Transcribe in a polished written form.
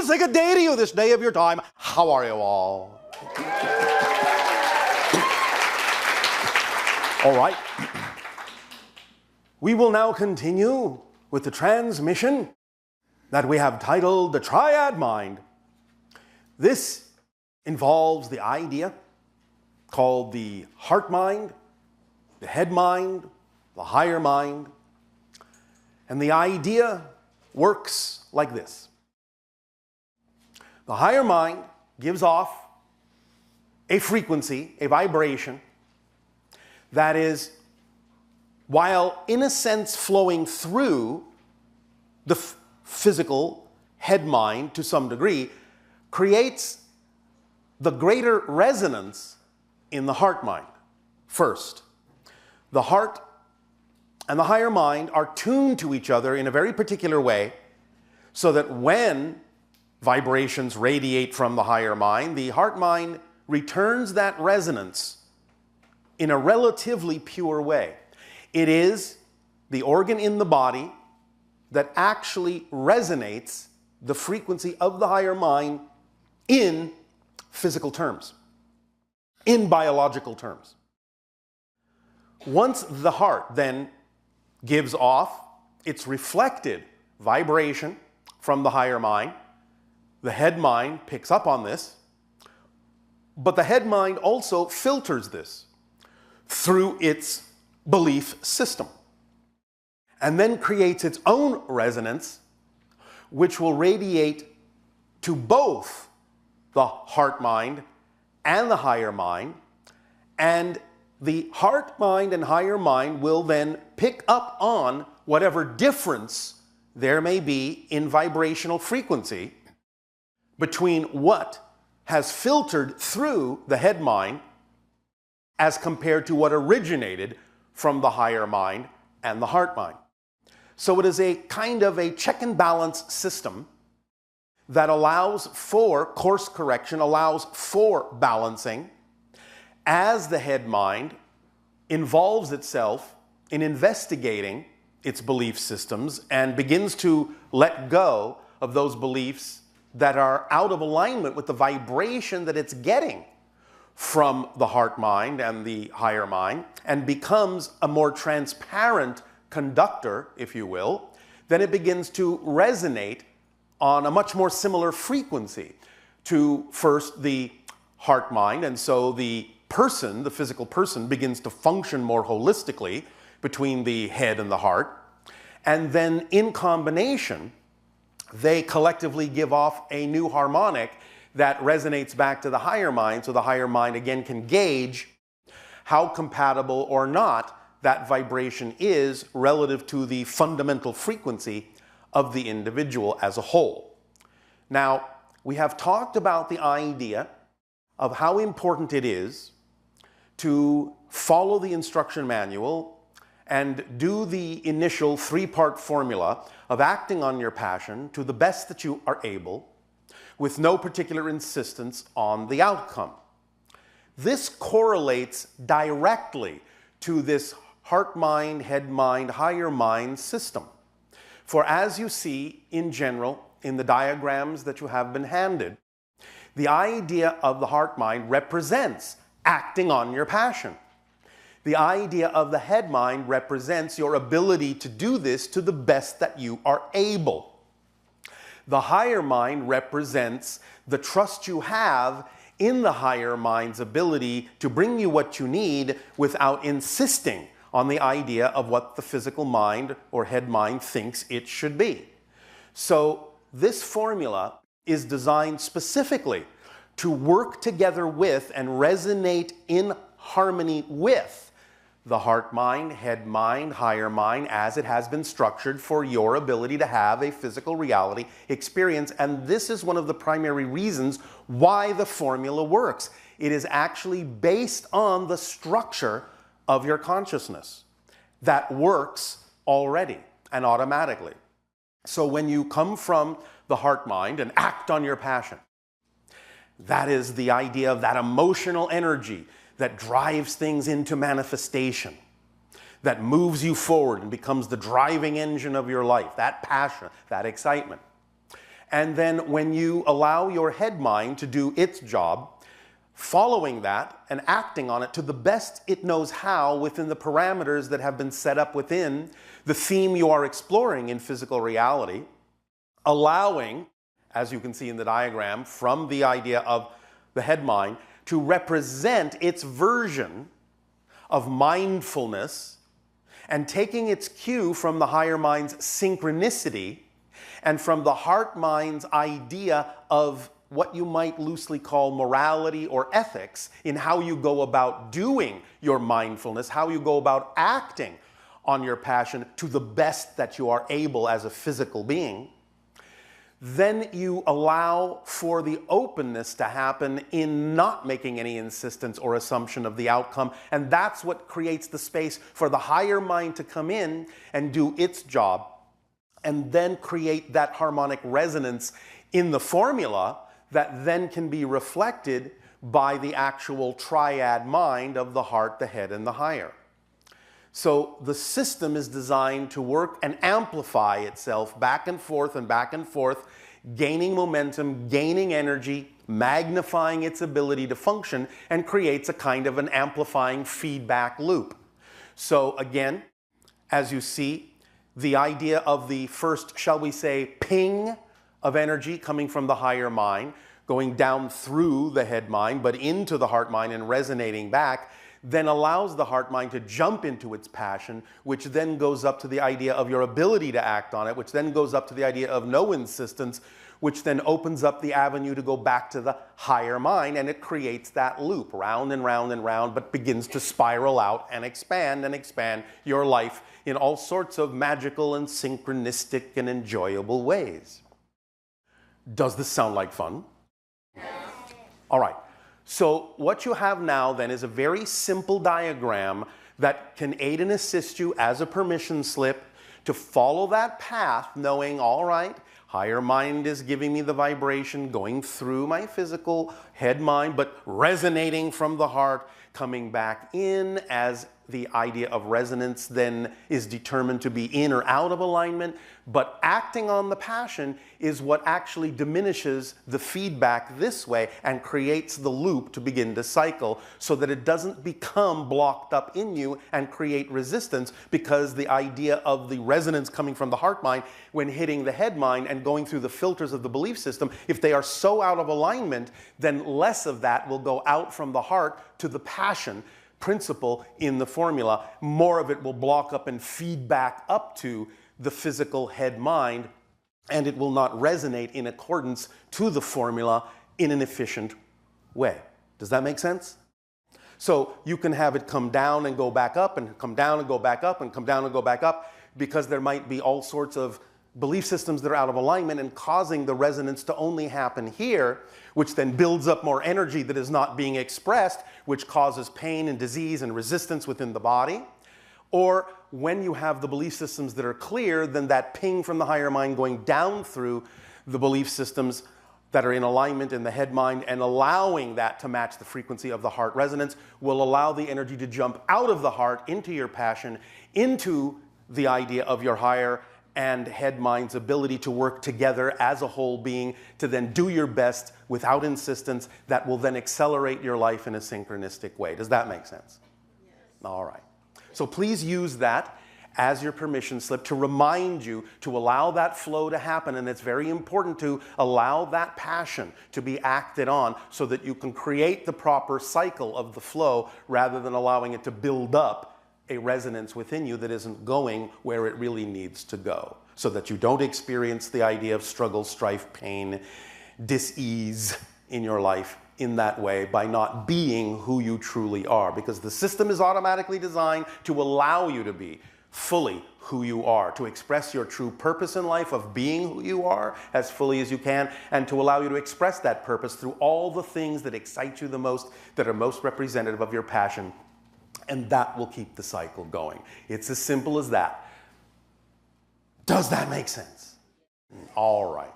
say good day to you this day of your time. How are you all? All right. We will now continue with the transmission that we have titled The Triad Mind. This involves the idea called the heart mind, the head mind, the higher mind. And the idea works like this. The higher mind gives off a frequency, a vibration, that is, while in a sense flowing through the physical head mind to some degree, creates the greater resonance in the heart mind. First, the heart and the higher mind are tuned to each other in a very particular way, so that when vibrations radiate from the higher mind, the heart mind returns that resonance in a relatively pure way. It is the organ in the body that actually resonates the frequency of the higher mind in physical terms, in biological terms. Once the heart then gives off its reflected vibration from the higher mind, the head mind picks up on this, but the head mind also filters this through its belief system, and then creates its own resonance, which will radiate to both the heart mind and the higher mind, and the heart mind and higher mind will then pick up on whatever difference there may be in vibrational frequency between what has filtered through the head mind as compared to what originated from the higher mind and the heart mind. So it is a kind of a check and balance system that allows for course correction, allows for balancing, as the head mind involves itself in investigating its belief systems and begins to let go of those beliefs that are out of alignment with the vibration that it's getting from the heart mind and the higher mind, and becomes a more transparent conductor, if you will. Then it begins to resonate on a much more similar frequency to first the heart mind, and so the person, the physical person, begins to function more holistically between the head and the heart. And then in combination, they collectively give off a new harmonic that resonates back to the higher mind, so the higher mind again can gauge how compatible or not that vibration is relative to the fundamental frequency of the individual as a whole. Now, we have talked about the idea of how important it is to follow the instruction manual and do the initial three-part formula of acting on your passion to the best that you are able, with no particular insistence on the outcome. This correlates directly to this heart-mind, head-mind, higher-mind system. For as you see in general in the diagrams that you have been handed, the idea of the heart-mind represents acting on your passion. The idea of the head mind represents your ability to do this to the best that you are able. The higher mind represents the trust you have in the higher mind's ability to bring you what you need without insisting on the idea of what the physical mind or head mind thinks it should be. So this formula is designed specifically to work together with and resonate in harmony with the heart mind, head mind, higher mind, as it has been structured for your ability to have a physical reality experience. And this is one of the primary reasons why the formula works. It is actually based on the structure of your consciousness that works already and automatically. So when you come from the heart mind and act on your passion, that is the idea of that emotional energy that drives things into manifestation, that moves you forward and becomes the driving engine of your life, that passion, that excitement. And then when you allow your head mind to do its job, following that and acting on it to the best it knows how within the parameters that have been set up within the theme you are exploring in physical reality, allowing, as you can see in the diagram, from the idea of the head mind to represent its version of mindfulness and taking its cue from the higher mind's synchronicity and from the heart mind's idea of what you might loosely call morality or ethics in how you go about doing your mindfulness, how you go about acting on your passion to the best that you are able as a physical being, then you allow for the openness to happen in not making any insistence or assumption of the outcome. And that's what creates the space for the higher mind to come in and do its job and then create that harmonic resonance in the formula that then can be reflected by the actual triad mind of the heart, the head, and the higher. So the system is designed to work and amplify itself back and forth, gaining momentum, gaining energy, magnifying its ability to function, and creates a kind of an amplifying feedback loop. So again, as you see, the idea of the first, shall we say, ping of energy coming from the higher mind, going down through the head mind, but into the heart mind and resonating back, then allows the heart mind to jump into its passion, which then goes up to the idea of your ability to act on it, which then goes up to the idea of no insistence, which then opens up the avenue to go back to the higher mind, and it creates that loop, round and round and round, but begins to spiral out and expand your life in all sorts of magical and synchronistic and enjoyable ways. Does this sound like fun? All right. So what you have now then is a very simple diagram that can aid and assist you as a permission slip to follow that path, knowing, all right, higher mind is giving me the vibration going through my physical head mind, but resonating from the heart, coming back in as the idea of resonance then is determined to be in or out of alignment, but acting on the passion is what actually diminishes the feedback this way and creates the loop to begin to cycle so that it doesn't become blocked up in you and create resistance, because the idea of the resonance coming from the heart mind when hitting the head mind and going through the filters of the belief system, if they are so out of alignment, then less of that will go out from the heart to the passion principle in the formula. More of it will block up and feed back up to the physical head mind, and it will not resonate in accordance to the formula in an efficient way. Does that make sense? So you can have it come down and go back up, and come down and go back up, and come down and go back up, because there might be all sorts of belief systems that are out of alignment and causing the resonance to only happen here, which then builds up more energy that is not being expressed, which causes pain and disease and resistance within the body. Or when you have the belief systems that are clear, then that ping from the higher mind going down through the belief systems that are in alignment in the head mind and allowing that to match the frequency of the heart resonance will allow the energy to jump out of the heart into your passion, into the idea of your higher and head mind's ability to work together as a whole being to then do your best without insistence. That will then accelerate your life in a synchronistic way. Does that make sense? Yes. All right. So please use that as your permission slip to remind you to allow that flow to happen. And it's very important to allow that passion to be acted on so that you can create the proper cycle of the flow rather than allowing it to build up a resonance within you that isn't going where it really needs to go, so that you don't experience the idea of struggle, strife, pain, dis-ease in your life in that way by not being who you truly are, because the system is automatically designed to allow you to be fully who you are, to express your true purpose in life of being who you are as fully as you can, and to allow you to express that purpose through all the things that excite you the most, that are most representative of your passion. And that will keep the cycle going. It's as simple as that. Does that make sense? All right.